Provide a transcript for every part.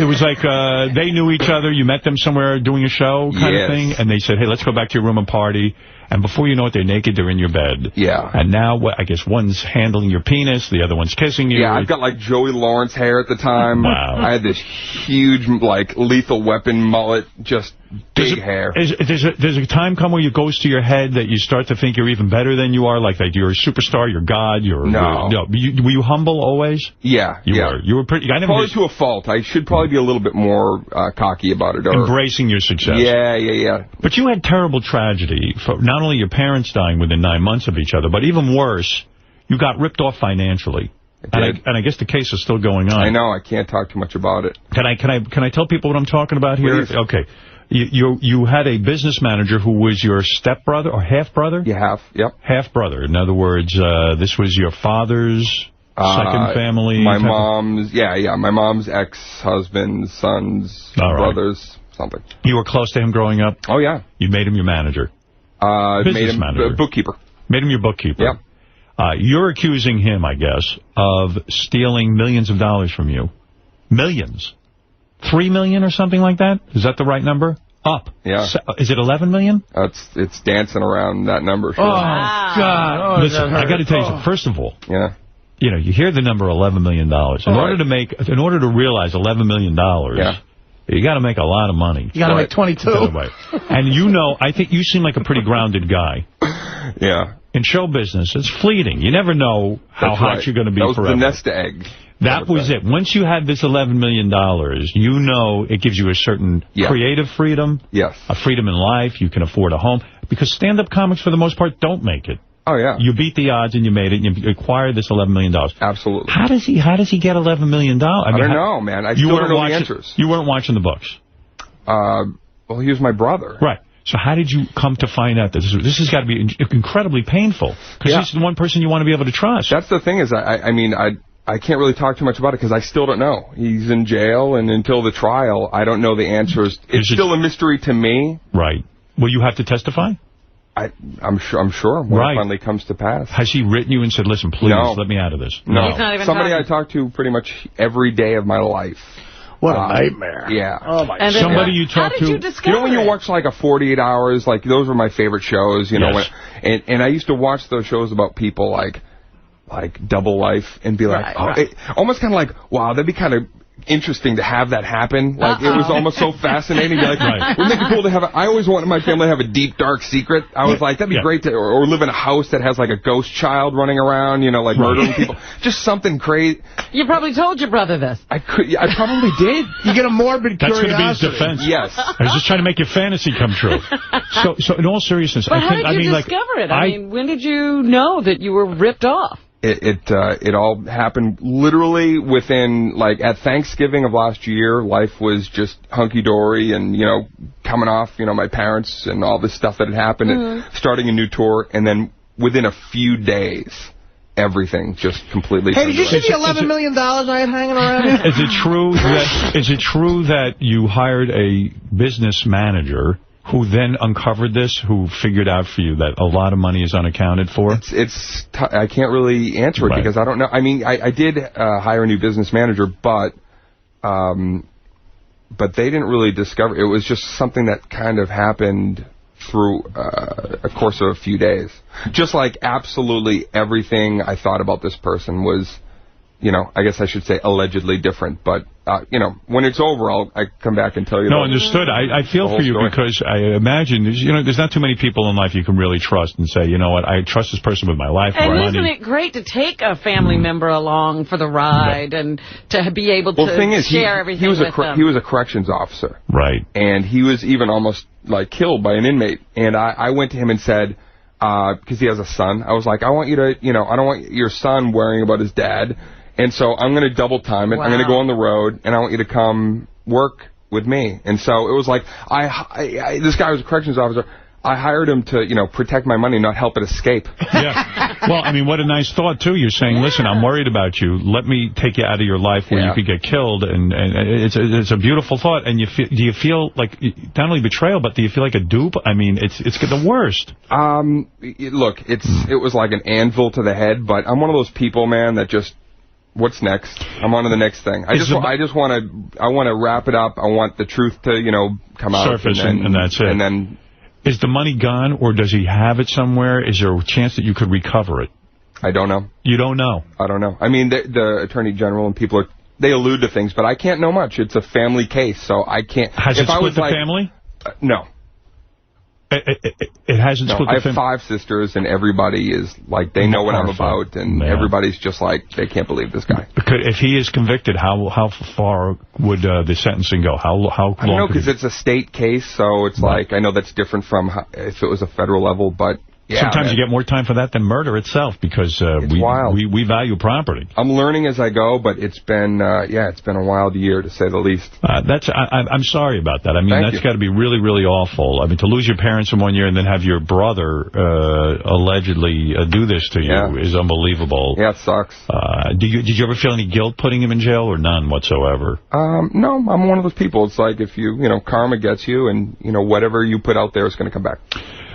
it was like they knew each other. You met them somewhere doing a show kind of thing. And they said, hey, let's go back to your room and party. And before you know it, they're naked, they're in your bed. Yeah. And now, I guess one's handling your penis, the other one's kissing you. Yeah, I've got, like, Joey Lawrence hair at the time. Wow. I had this huge, like, Lethal Weapon mullet, just big hair. Does a time come where it goes to your head that you start to think you're even better than you are? Like you're a superstar, you're God, No. Were you humble always? Yeah. You were. You were pretty... Probably to a fault. I should probably be a little bit more cocky about it. Embracing your success. Yeah. But you had terrible tragedy. For not only your parents dying within 9 months of each other, but even worse, you got ripped off financially. And I guess the case is still going on. I know. I can't talk too much about it. Can I tell people what I'm talking about here? Please. Okay. You had a business manager who was your stepbrother or half-brother? Yeah, yep. Half-brother. In other words, this was your father's second family? My mom's, my mom's ex-husband's son's brothers, something. You were close to him growing up? Oh, yeah. You made him your manager? Made him bookkeeper. Made him your bookkeeper? Yeah. You're accusing him, I guess, of stealing millions of dollars from you. Millions. $3 million or something like that? Is that the right number? Up. Yeah. Is it $11 million? It's dancing around that number. Sure. Oh, God. Oh, listen, I got to tell you something. First of all, you hear the number $11 million. In order to realize $11 million, you got to make a lot of money. You got to make 22. And I think you seem like a pretty grounded guy. Yeah. In show business, it's fleeting. You never know how hot you're going to be forever. That was the nest egg. That was it. Once you had this $11 million, you know it gives you a certain creative freedom. Yes. A freedom in life. You can afford a home. Because stand-up comics, for the most part, don't make it. Oh, yeah. You beat the odds and you made it, and you acquired this $11 million. Absolutely. How does he get $11 million? I don't know, man. I still don't know the answers. You weren't watching the books. Well, he was my brother. Right. So how did you come to find out that this has got to be incredibly painful? Because he's the one person you want to be able to trust. That's the thing is, I can't really talk too much about it because I still don't know. He's in jail, and until the trial, I don't know the answers. It's still a mystery to me. Right. Will you have to testify? I'm sure when it finally comes to pass. Has he written you and said, listen, please, let me out of this? No. He's not even somebody I talk to pretty much every day of my life. What a nightmare. Yeah. Oh, my God. Somebody you talk to. You know when you watch like a 48 Hours, like those were my favorite shows, and I used to watch those shows about people like Double Life and be like, almost kind of like, wow, that'd be kind of interesting to have that happen. Like, it was almost so fascinating. Like, wouldn't it be cool to have I always wanted my family to have a deep, dark secret. I was like, that'd be great to, or live in a house that has like a ghost child running around, like murdering people. Just something crazy. You probably told your brother this. I probably did. You get a morbid curiosity. That's going to be his defense. Yes. I was just trying to make your fantasy come true. So in all seriousness, but how did you discover it? I mean, when did you know that you were ripped off? It all happened literally within, like, at Thanksgiving of last year, life was just hunky-dory and, coming off, my parents and all this stuff that had happened, and starting a new tour, and then within a few days, everything just completely... Hey, did you see the $11 million I had hanging around here? Is it true that you hired a business manager who then uncovered this, who figured out for you that a lot of money is unaccounted for? I can't really answer it because I don't know. I mean, I did hire a new business manager, but they didn't really discover. It was just something that kind of happened through a course of a few days. Just like absolutely everything I thought about this person was, I guess I should say allegedly different, but when it's over, I come back and tell you. No, understood. I feel for you because I imagine, there's not too many people in life you can really trust and say, you know what, I trust this person with my life. And isn't it great to take a family member along for the ride and to be able to share everything with them? He was a corrections officer. Right. And he was even almost like killed by an inmate. And I went to him and said, because he has a son, I was like, I want you to, I don't want your son worrying about his dad. And so I'm going to double time it. Wow. I'm going to go on the road, and I want you to come work with me. And so it was like, this guy was a corrections officer. I hired him to, protect my money, not help it escape. Yeah. Well, I mean, what a nice thought, too. You're saying, listen, I'm worried about you. Let me take you out of your life where you could get killed. And it's a beautiful thought. And do you feel like, not only betrayal, but do you feel like a dupe? I mean, it's the worst. Look, it was like an anvil to the head, but I'm one of those people, man, that just What's next? I'm on to the next thing. I want to wrap it up. I want the truth to, come out. Surface, and that's it. And then... Is the money gone, or does he have it somewhere? Is there a chance that you could recover it? I don't know. You don't know? I don't know. I mean, the Attorney General and people they allude to things, but I can't know much. It's a family case, so I can't... Has it split the family? No. It hasn't split the family? I have 5 sisters, and everybody is, like, they know what I'm about, and everybody's just like, they can't believe this guy. If he is convicted, how far would the sentencing go? How long? I don't know, because it's a state case, so it's like, I know that's different from if it was a federal level, but... Yeah, sometimes you get more time for that than murder itself, because we value property. I'm learning as I go, but it's been it's been a wild year, to say the least. I'm sorry about that. I mean, that's got to be really, really awful. I mean, to lose your parents in 1 year and then have your brother allegedly do this to you is unbelievable. Yeah, it sucks. Did you ever feel any guilt putting him in jail, or none whatsoever? No, I'm one of those people. It's like if karma gets you, and whatever you put out there is going to come back.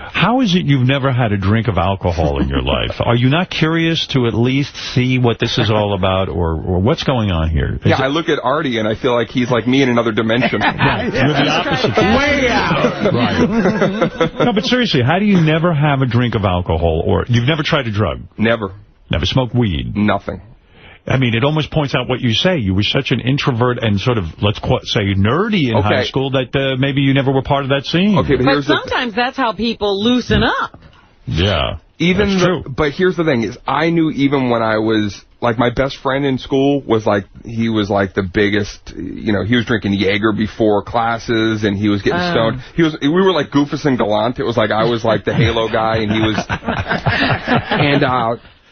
How is it you've never had a drink of alcohol in your life? Are you not curious to at least see what this is all about, or what's going on here? I look at Artie, and I feel like he's like me in another dimension. Right. You're the opposite. Way out. Right. No, but seriously, how do you never have a drink of alcohol, or you've never tried a drug? Never. Never smoked weed? Nothing. I mean, it almost points out what you say. You were such an introvert and sort of, let's say, nerdy in high school that maybe you never were part of that scene. Okay, but sometimes that's how people loosen up. Yeah, that's true. But here's the thing, is I knew even when I was, like, my best friend in school was like, he was like the biggest, he was drinking Jaeger before classes, and he was getting stoned. We were like Goofus and Gallant. It was like I was like the Halo guy, and he was...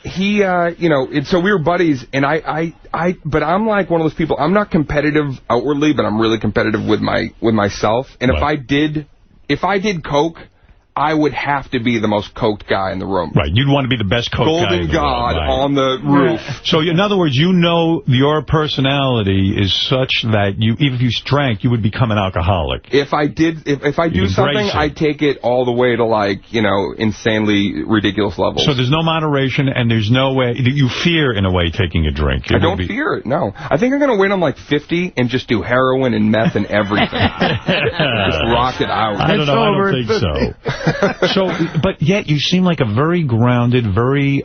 and, so we were buddies, and but I'm like one of those people, I'm not competitive outwardly, but I'm really competitive with myself. And if I did coke, I would have to be the most coked guy in the room. Right, you'd want to be the best coked guy in the Golden God on the roof. So, in other words, your personality is such that even if you drank, you would become an alcoholic. If I do something, I take it all the way to, like, insanely ridiculous levels. So there's no moderation, and there's no way, you fear, in a way, taking a drink. I don't fear it, no. I think I'm going to wait on, like, 50 and just do heroin and meth and everything. Just rock it out. I don't think so. But yet you seem like a very grounded, very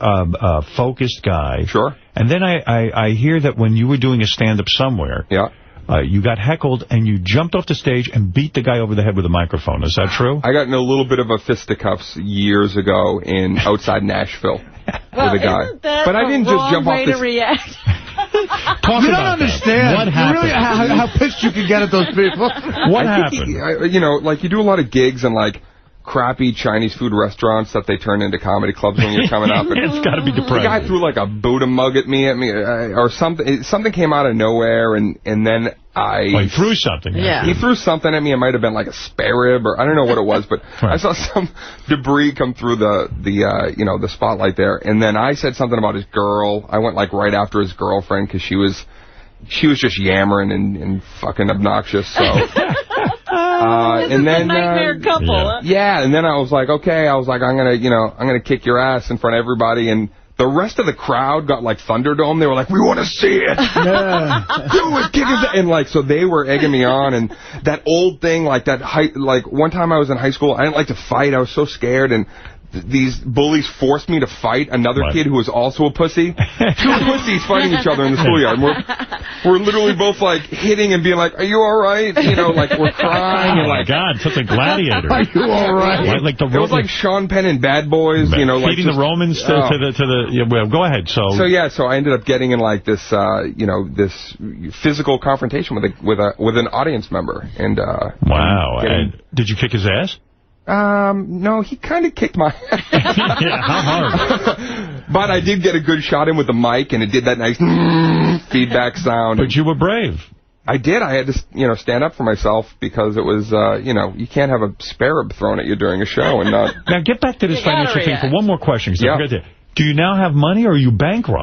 focused guy. Sure. And then I hear that when you were doing a stand-up somewhere, you got heckled and you jumped off the stage and beat the guy over the head with a microphone. Is that true? I got in a little bit of a fisticuffs years ago outside Nashville with a guy. But I didn't just jump off the react. You don't understand what happened. Really, how pissed you can get at those people. What happened? Like you do a lot of gigs and like crappy Chinese food restaurants that they turn into comedy clubs when you're coming up. It's got to be depressing. The guy threw like a Buddha mug at me, or something. Something came out of nowhere, and then he threw something. Yeah. He threw something at me. It might have been like a spare rib, or I don't know what it was, but I saw some debris come through the spotlight there, and then I said something about his girl. I went like right after his girlfriend because she was just yammering and fucking obnoxious. So. And then nightmare couple. Yeah, and then I was like, okay, I'm gonna kick your ass in front of everybody, and the rest of the crowd got like Thunderdome. They were like, we want to see it. Do it, kick it. And like, so they were egging me on, and that old thing, like one time I was in high school, I didn't like to fight. I was so scared, and these bullies forced me to fight another kid who was also a pussy. 2 pussies fighting each other in the schoolyard. We're literally both like hitting and being like, "Are you all right?" Like we're crying. Oh my God, such a gladiator. Are you all right? Like it was like Sean Penn and Bad Boys. Feeding like the Romans to the. Well, go ahead. So I ended up getting in like this this physical confrontation with an audience member. And wow. And did you kick his ass? No, he kind of kicked my ass. Yeah, how hard? But I did get a good shot in with the mic, and it did that nice feedback sound. But you were brave. I did. I had to, stand up for myself because it was, you can't have a spare rib thrown at you during a show and not... Now, get back to this financial thing for one more question. Yeah. Do you now have money, or are you bankrupt?